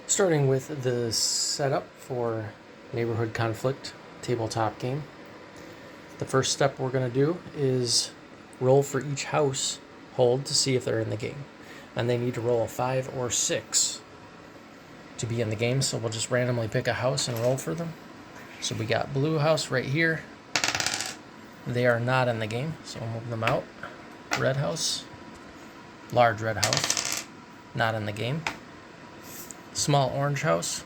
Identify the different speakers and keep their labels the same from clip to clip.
Speaker 1: Starting with the setup for Neighborhood Conflict tabletop game. The first step we're going to do is roll for each household to see if they're in the game. And they need to roll a 5 or 6 to be in the game, so we'll just randomly pick a house and roll for them. So we got blue house right here. They are not in the game, so we'll move them out. Red house, large red house, not in the game. Small orange house,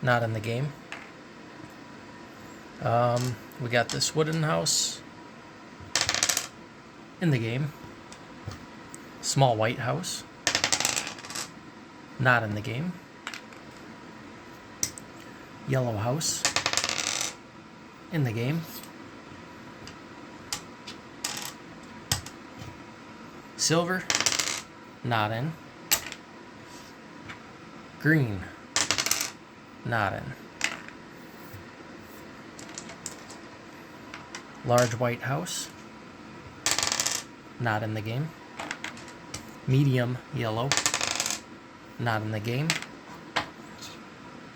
Speaker 1: not in the game. We got this wooden house in the game. Small white house, not in the game. Yellow house, in the game. Silver, not in. Green, not in. Large white house, not in the game. Medium yellow, not in the game.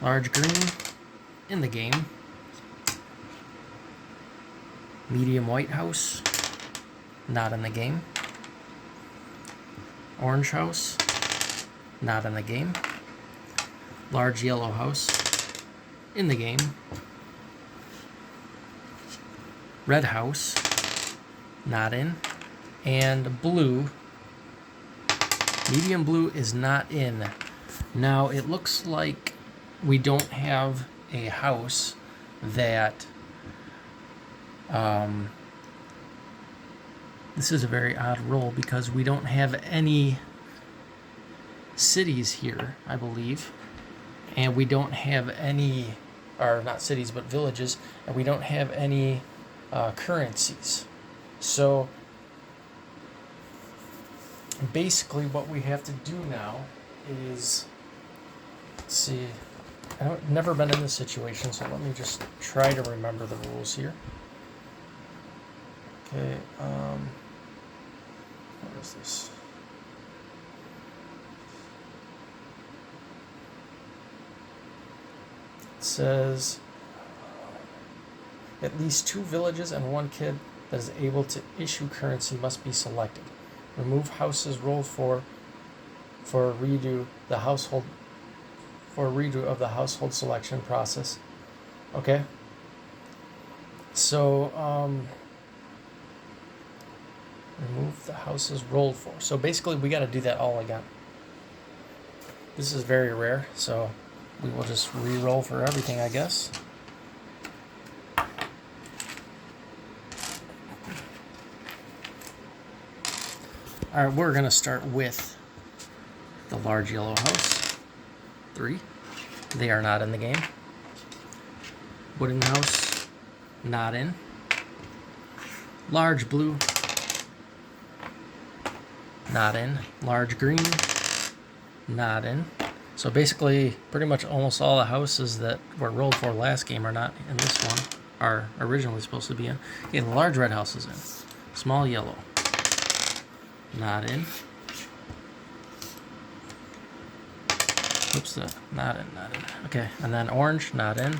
Speaker 1: Large green, in the game. Medium white house, not in the game. Orange house, not in the game. Large yellow house, in the game. Red house, not in. And blue, medium blue is not in. Now it looks like we don't have a house that this is a very odd roll because we don't have any cities here, I believe. And we don't have any, or not cities, but villages, and we don't have any currencies. So basically what we have to do now is, let's see, I've never been in this situation, so let me just try to remember the rules here. Okay, what is this? It says at least 2 villages and 1 kid that is able to issue currency must be selected. Remove houses rolled for a redo of the household selection process. Okay. So remove the houses rolled for. So basically we got to do that all again. This is very rare, so we will just re-roll for everything, I guess. Alright, we're going to start with the large yellow house. 3. They are not in the game. Wooden house, not in. Large blue, not in. Large green, not in. So basically, pretty much almost all the houses that were rolled for last game are not in this one, are originally supposed to be in. Okay, the large red house is in. Small yellow, not in. Oops, not in. Okay, and then orange, not in.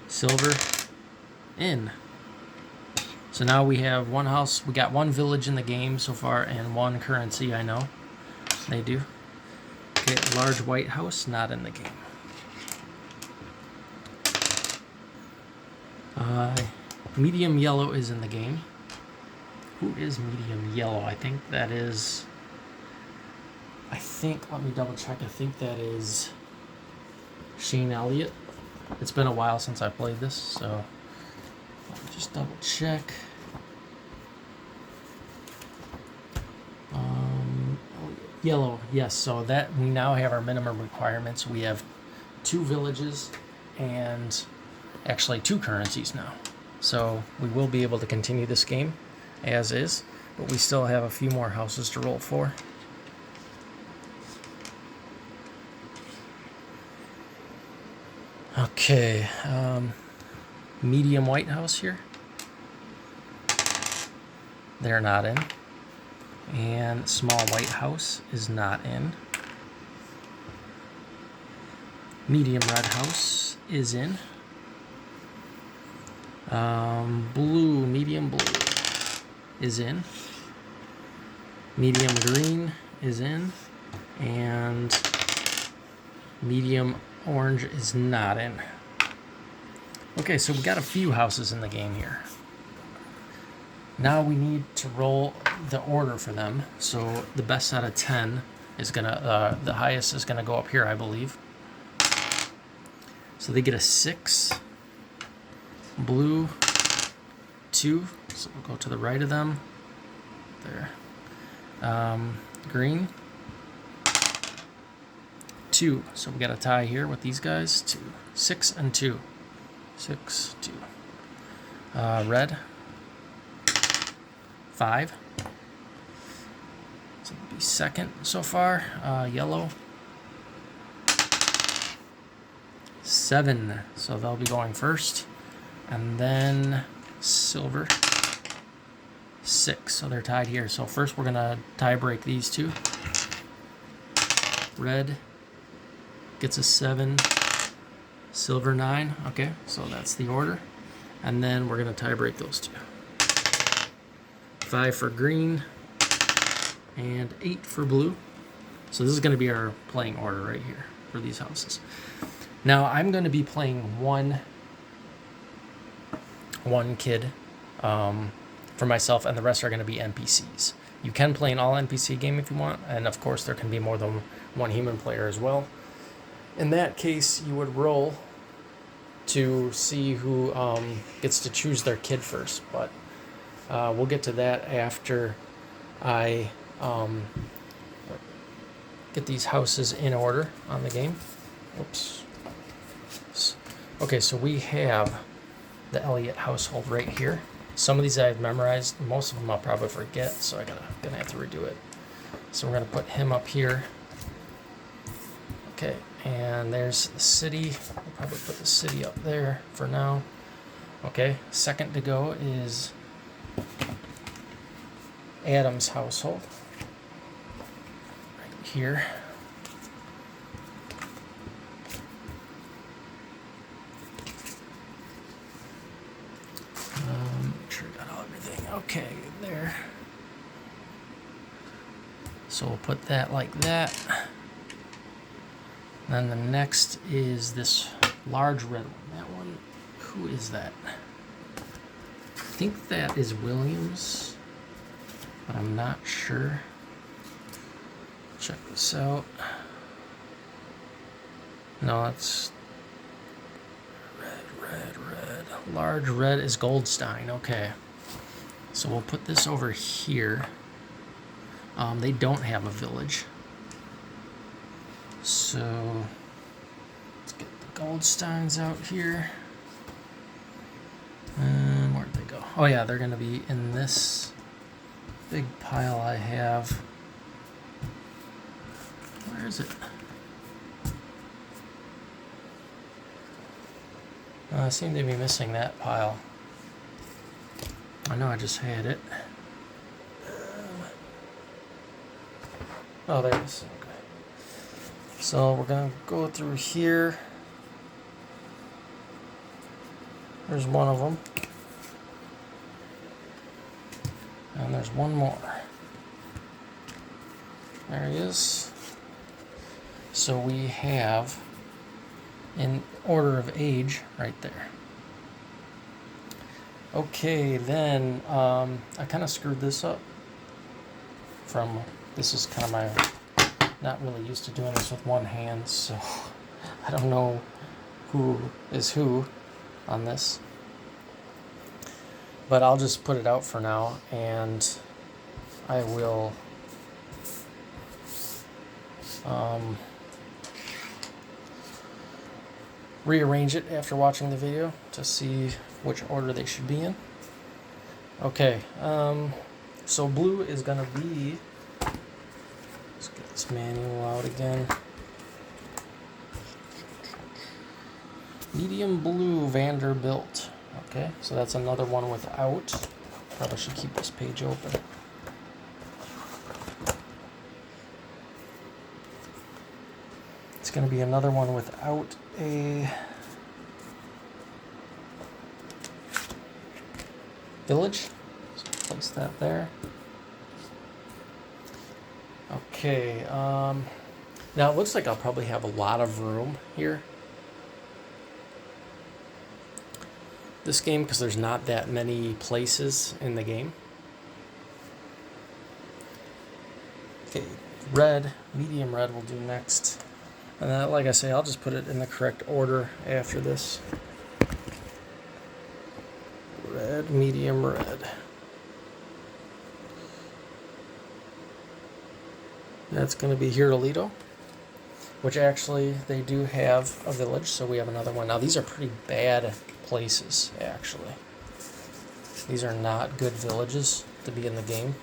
Speaker 1: Silver, in. So now we have 1 house, we got 1 village in the game so far, and 1 currency, I know. They do. Okay, large white house, not in the game. Medium yellow is in the game. Who is medium yellow? I think, let me double check. I think that is Shane Elliott. It's been a while since I played this, so let me just double check. Yellow, yes, so that we now have our minimum requirements. We have 2 villages and actually 2 currencies now. So we will be able to continue this game as is, but we still have a few more houses to roll for. Okay, medium white house here. They're not in. And small white house is not in. Medium red house is in. Blue, medium blue is in. Medium green is in. And medium orange is not in. Okay, so we got a few houses in the game here. Now we need to roll the order for them. So the best out of 10 is gonna, the highest is gonna go up here, I believe. So they get a 6. Blue, 2. So we'll go to the right of them. There. Green, 2. So we got a tie here with these guys. 2. 6 and 2. 6, 2. Red, 5. So it'll be second so far. Yellow, 7. So they'll be going first. And then silver, 6. So they're tied here. So first we're going to tie break these two. Red gets a 7. Silver 9. Okay, so that's the order. And then we're going to tie break those two. 5 for green and 8 for blue. So this is going to be our playing order right here for these houses. Now I'm going to be playing one kid for myself, and the rest are going to be NPCs. You can play an all NPC game if you want, and of course there can be more than one human player as well. In that case, you would roll to see who gets to choose their kid first, but we'll get to that after I get these houses in order on the game. Oops. Okay, so we have the Elliott household right here. Some of these I've memorized. Most of them I'll probably forget, so gonna have to redo it. So we're gonna put him up here. Okay, and there's the city. We'll probably put the city up there for now. Okay, second to go is Adam's household. Right here. Make sure I got everything. Okay, there. So we'll put that like that. Then the next is this large red one. That one, who is that? I think that is Williams, but I'm not sure. Check this out. No, it's red. Large red is Goldstein. Okay. So we'll put this over here. They don't have a village. So let's get the Goldsteins out here. And where'd they go? Oh yeah, they're gonna be in this big pile I have. Where is it? I seem to be missing that pile. I know I just had it. Oh, there it is. Okay. So we're gonna go through here. There's one of them. And there's one more. There he is. So we have, in order of age, right there. Okay, then I kind of screwed this up. This is kind of my, not really used to doing this with one hand, so I don't know who is who on this. But I'll just put it out for now, and I will rearrange it after watching the video to see which order they should be in. Okay, so blue is gonna be, let's get this manual out again. Medium blue Vanderbilt. Okay, so that's another one without. Probably should keep this page open. It's going to be another one without a village. So place that there. Okay, now it looks like I'll probably have a lot of room here. This game, because there's not that many places in the game. Okay, red, medium red will do next. And then, like I say, I'll just put it in the correct order after this. Red, medium red. That's going to be Hiroleto, which actually they do have a village, so we have another one. Now, these are pretty bad places, actually. These are not good villages to be in the game.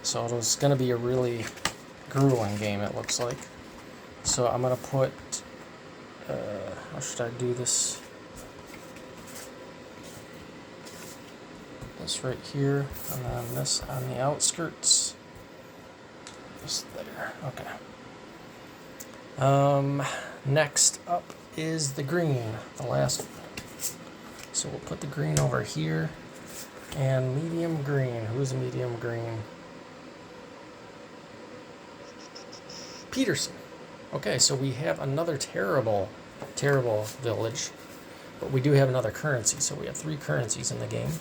Speaker 1: So it's going to be a really grueling game, it looks like. So I'm going to put, how should I do this? This right here, and then this on the outskirts. Just there, okay. Next up is the green, the last one. So we'll put the green over here, and medium green. Who's medium green? Peterson. Okay, so we have another terrible, terrible village, but we do have another currency, so we have 3 currencies in the game.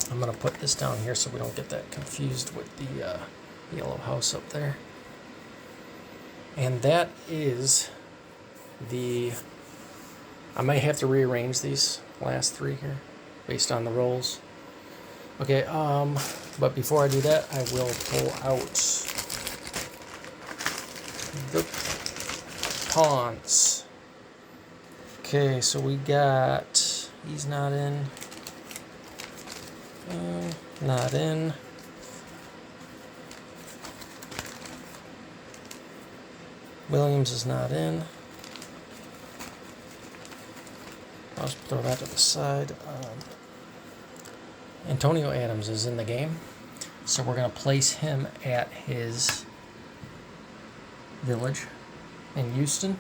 Speaker 1: I'm going to put this down here so we don't get that confused with the yellow house up there. And that is the... I might have to rearrange these last 3 here based on the rolls. Okay, but before I do that, I will pull out the pawns. Okay, so we got... He's not in. Not in. Williams is not in. I'll just throw that to the side. Antonio Adams is in the game, so we're going to place him at his village in Ustyn.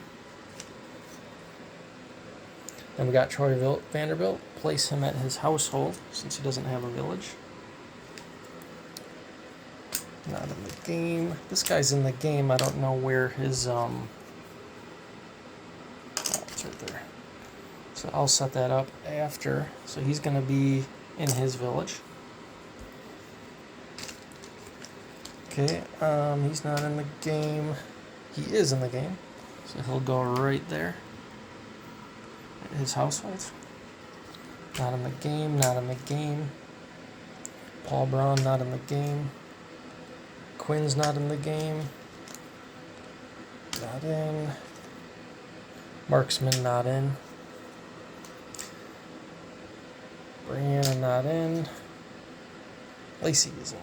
Speaker 1: Then we got Troy Vanderbilt, place him at his household since he doesn't have a village. Not in the game. This guy's in the game. I don't know where his oh, it's right there. So I'll set that up after. So he's going to be in his village. Okay, he's not in the game. He is in the game. So he'll go right there. At his household. Not in the game, not in the game. Paul Brown not in the game. Quinn's not in the game. Not in. Marksman not in. Brianna not in. Lacey is in.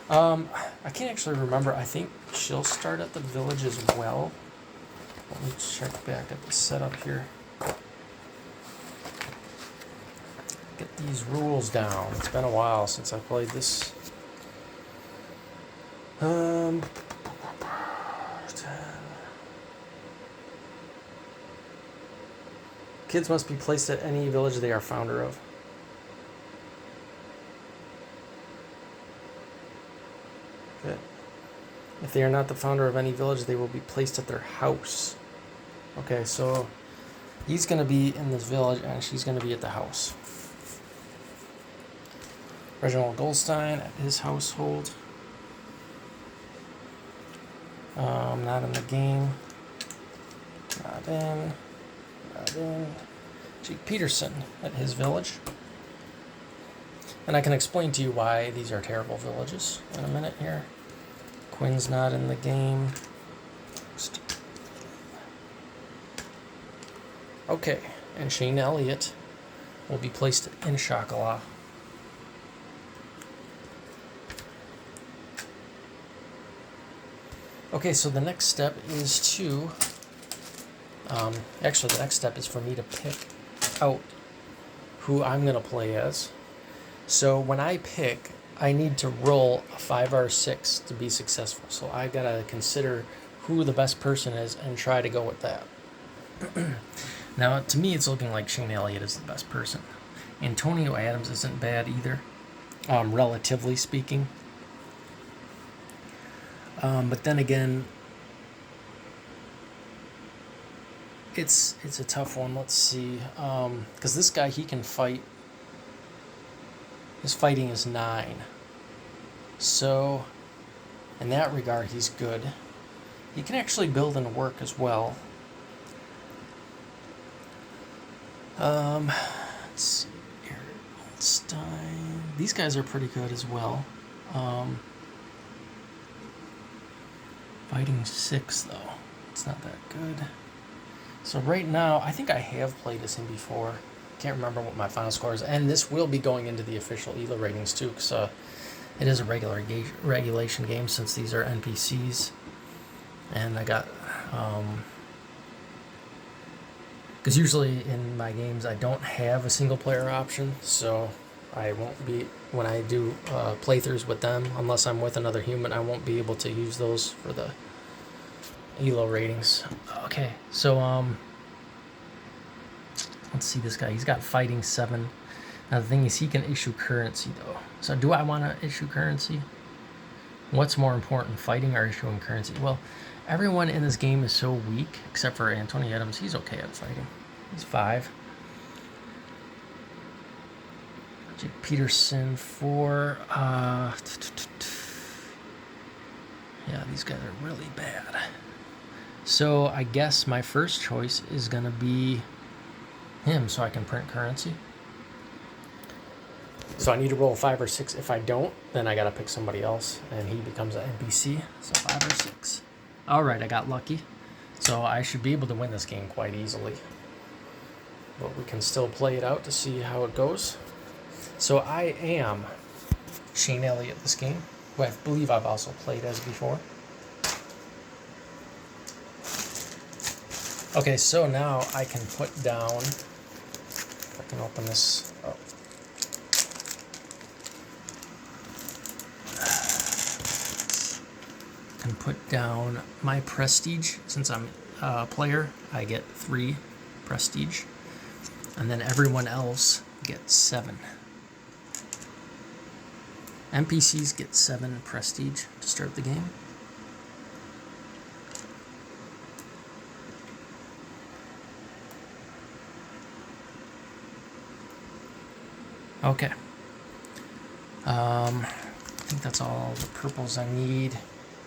Speaker 1: I can't actually remember. I think she'll start at the village as well. Let me check back at the setup here. Get these rules down. It's been a while since I played this. Kids must be placed at any village they are founder of. Okay. If they are not the founder of any village, they will be placed at their house. Okay, so he's going to be in this village and she's going to be at the house. Reginald Goldstein at his household. Not in the game. Not in. Not in. Jake Peterson at his village. And I can explain to you why these are terrible villages in a minute here. Quinn's not in the game. Okay, and Shane Elliott will be placed in Shakala. Okay, so the next step is to, actually the next step is for me to pick out who I'm going to play as. So when I pick, I need to roll a 5 or 6 to be successful. So I got to consider who the best person is and try to go with that. Now, to me, it's looking like Shane Elliott is the best person. Antonio Adams isn't bad either, relatively speaking. But then again, it's a tough one. Let's see, because this guy, he can fight. His fighting is 9, so in that regard, he's good. He can actually build and work as well. Let's see here, Ustyn. These guys are pretty good as well. Fighting 6 though, it's not that good. So right now, I think I have played this in before. Can't remember what my final score is, and this will be going into the official ELO ratings too, because it is a regulation game since these are NPCs, and I got because usually in my games I don't have a single player option, so I won't be, when I do playthroughs with them, unless I'm with another human, I won't be able to use those for the ELO ratings. Okay, so let's see this guy. He's got fighting 7. Now the thing is, he can issue currency though. So do I want to issue currency? What's more important, fighting or issuing currency? Well, everyone in this game is so weak, except for Antonio Adams. He's okay at fighting. He's 5. Jake Peterson 4. Yeah, these guys are really bad. So I guess my first choice is going to be him, so I can print currency. So I need to roll 5 or 6. If I don't, then I got to pick somebody else, and he becomes an NPC. So 5 or 6. All right, I got lucky. So I should be able to win this game quite easily. But we can still play it out to see how it goes. So I am Shane Elliott this game, who I believe I've also played as before. Okay, so now I can put down, I can open this up. I can put down my prestige. Since I'm a player, I get 3 prestige. And then everyone else gets 7. NPCs get 7 prestige to start the game. Okay. I think that's all the purples I need.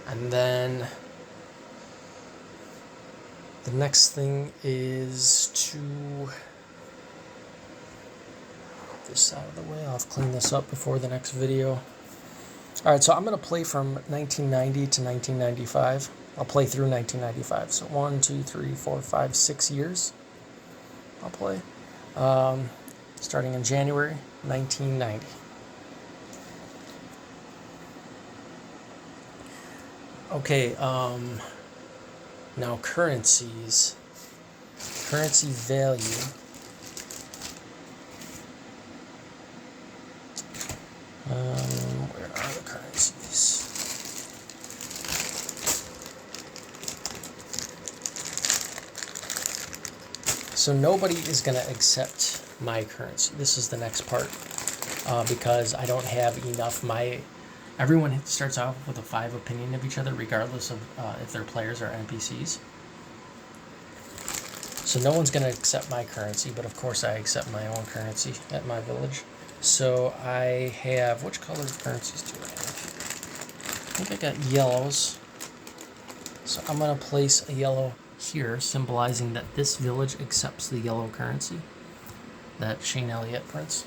Speaker 1: And then the next thing is to get this out of the way. I'll have to clean this up before the next video. Alright, so I'm going to play from 1990 to 1995. I'll play through 1995. So 1, 2, 3, 4, 5, 6 years I'll play. Starting in January 1990. Okay, now currencies. Currency value. Where are the currencies? So nobody is going to accept my currency. This is the next part, because I don't have enough. Everyone starts off with a 5 opinion of each other, regardless of if their players are NPCs. So no one's going to accept my currency, but of course I accept my own currency at my village. So I have, which color currencies do I have? I think I got yellows. So I'm going to place a yellow here, symbolizing that this village accepts the yellow currency that Shane Elliott prints.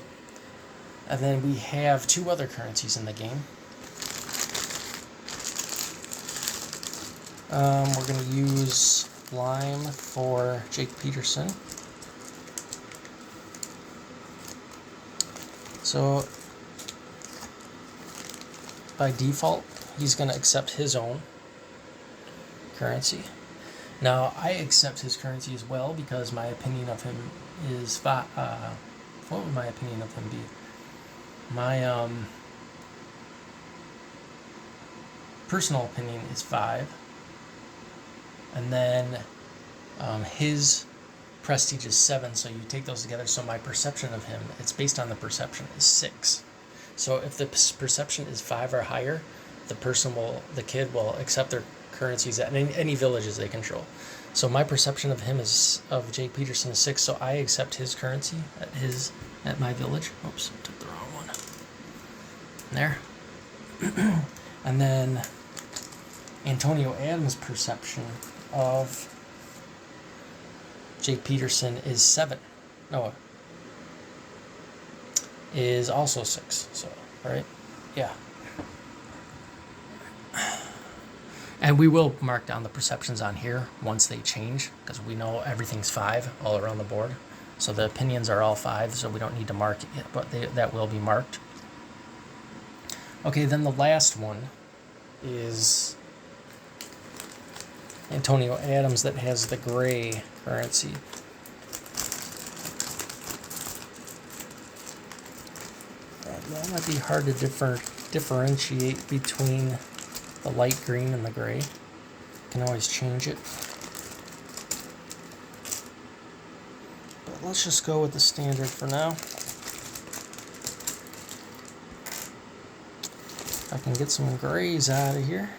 Speaker 1: And then we have 2 other currencies in the game. We're going to use lime for Jake Peterson. So by default, he's going to accept his own currency. Now, I accept his currency as well because my opinion of him is what would my opinion of him be? My personal opinion is 5. And then his prestige is 7, so you take those together. So my perception of him, it's based on the perception, is 6. So if the perception is 5 or higher, the kid will accept their currencies at any villages they control. So my perception of him of Jake Peterson is 6, so I accept his currency at my village. Oops, I took the wrong one. There. And then Antonio Adams' perception of Jake Peterson is 7. No, is also 6. So, right? Yeah. And we will mark down the perceptions on here once they change, because we know everything's 5 all around the board. So the opinions are all 5, so we don't need to mark it yet, but that will be marked. Okay, then the last one is Antonio Adams that has the gray currency. That might be hard to differentiate between the light green and the gray. Can always change it. But let's just go with the standard for now. If I can get some grays out of here.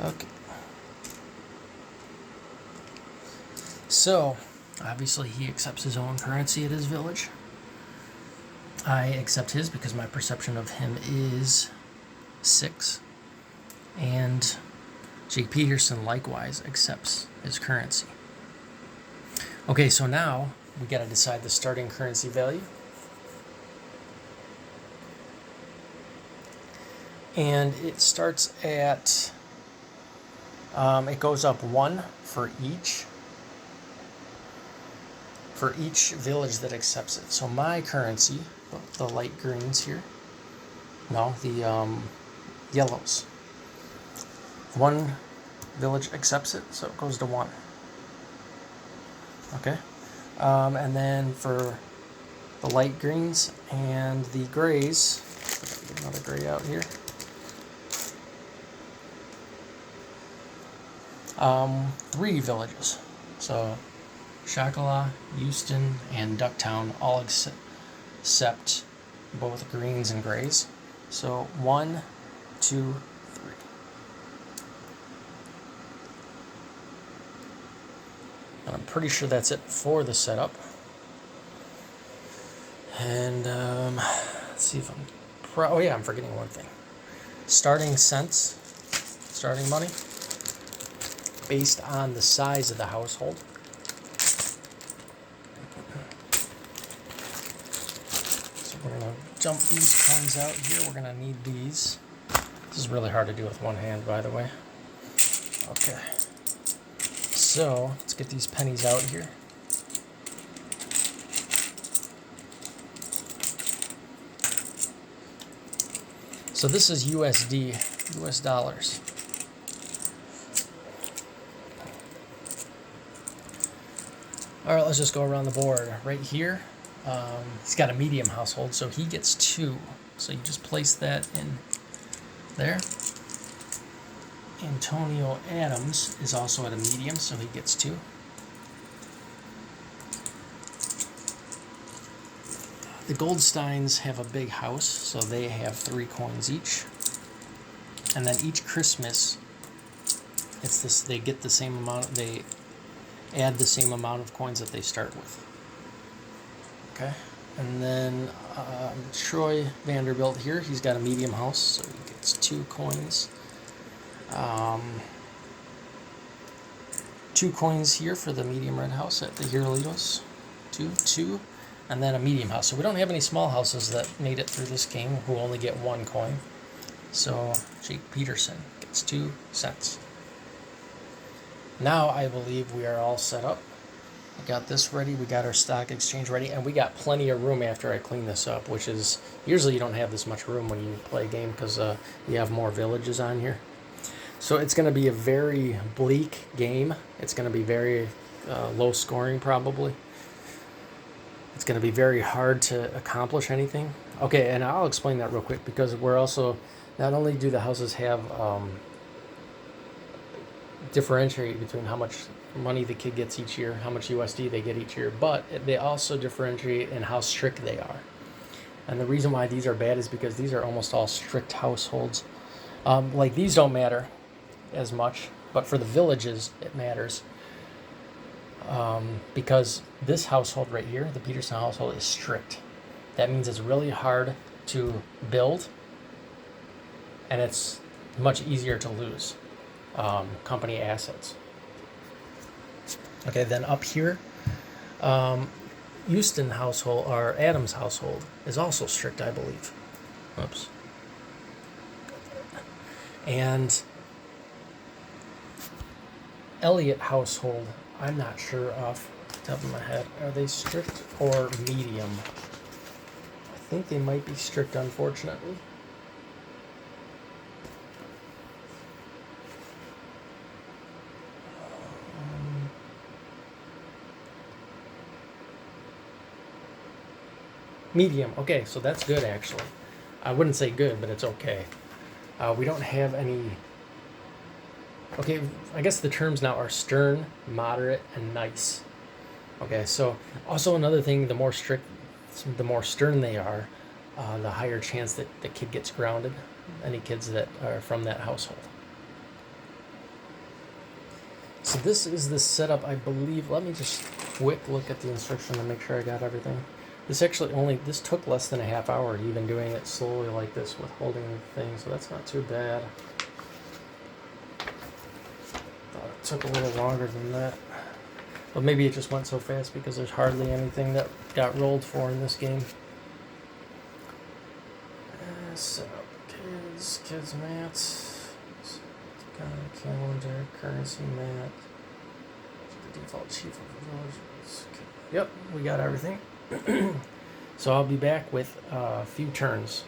Speaker 1: Okay. So, obviously he accepts his own currency at his village. I accept his because my perception of him is 6. And Jake Peterson likewise accepts his currency. Okay, so now we got to decide the starting currency value. And it starts at, it goes up 1 for each village that accepts it. So my currency, the light greens here, no, the yellows. 1 village accepts it, so it goes to 1. Okay, and then for the light greens and the grays, get another gray out here. 3 villages. So Shakala, Ustyn, and Ducktown all accept both greens and grays. So 1, 2, 3. And I'm pretty sure that's it for the setup. And let's see if I'm... oh yeah, I'm forgetting one thing. Starting cents, starting money, based on the size of the household. So we're going to dump these coins out here. We're going to need these. This is really hard to do with one hand, by the way. Okay. So let's get these pennies out here. So this is USD, US dollars. All right, let's just go around the board. Right here, he's got a medium household, so he gets 2. So you just place that in there. Antonio Adams is also at a medium, so he gets 2. The Goldsteins have a big house, so they have 3 coins each. And then each Christmas, it's this. They get the same amount. They add the same amount of coins that they start with. Okay, and then Troy Vanderbilt here. He's got a medium house, so he gets 2 coins. 2 coins here for the medium red house at the Hirolitos. 2. And then a medium house. So we don't have any small houses that made it through this game who only get 1 coin. So Jake Peterson gets 2 cents. Now I believe we are all set up. I got this ready. We got our stock exchange ready. And we got plenty of room after I clean this up, which is usually you don't have this much room when you play a game because you have more villages on here. So it's going to be a very bleak game. It's going to be very low scoring probably. It's going to be very hard to accomplish anything. Okay, and I'll explain that real quick because we're also, not only do the houses have differentiate between how much money the kid gets each year, how much USD they get each year, but they also differentiate in how strict they are. And the reason why these are bad is because these are almost all strict households. Like these don't matter as much, but for the villages it matters. Because this household right here, the Peterson household, is strict. That means it's really hard to build, and it's much easier to lose company assets. Okay, then up here, Ustyn household, or Adams household, is also strict, I believe. Oops. And Elliott household, I'm not sure off the top of my head. Are they strict or medium? I think they might be strict, unfortunately. Medium. Okay, so that's good, actually. I wouldn't say good, but it's okay. We don't have any... Okay, I guess the terms now are stern, moderate, and nice. Okay, so also another thing, the more strict, the more stern they are, the higher chance that the kid gets grounded. Any kids that are from that household. So this is the setup, I believe. Let me just quick look at the instruction to make sure I got everything. This took less than a half hour, even doing it slowly like this with holding the thing, so that's not too bad. Thought it took a little longer than that. But maybe it just went so fast because there's hardly anything that got rolled for in this game. Set up kids mats, calendar, currency mat, the default chief of villages. Okay. Yep, we got everything. So I'll be back with a few turns.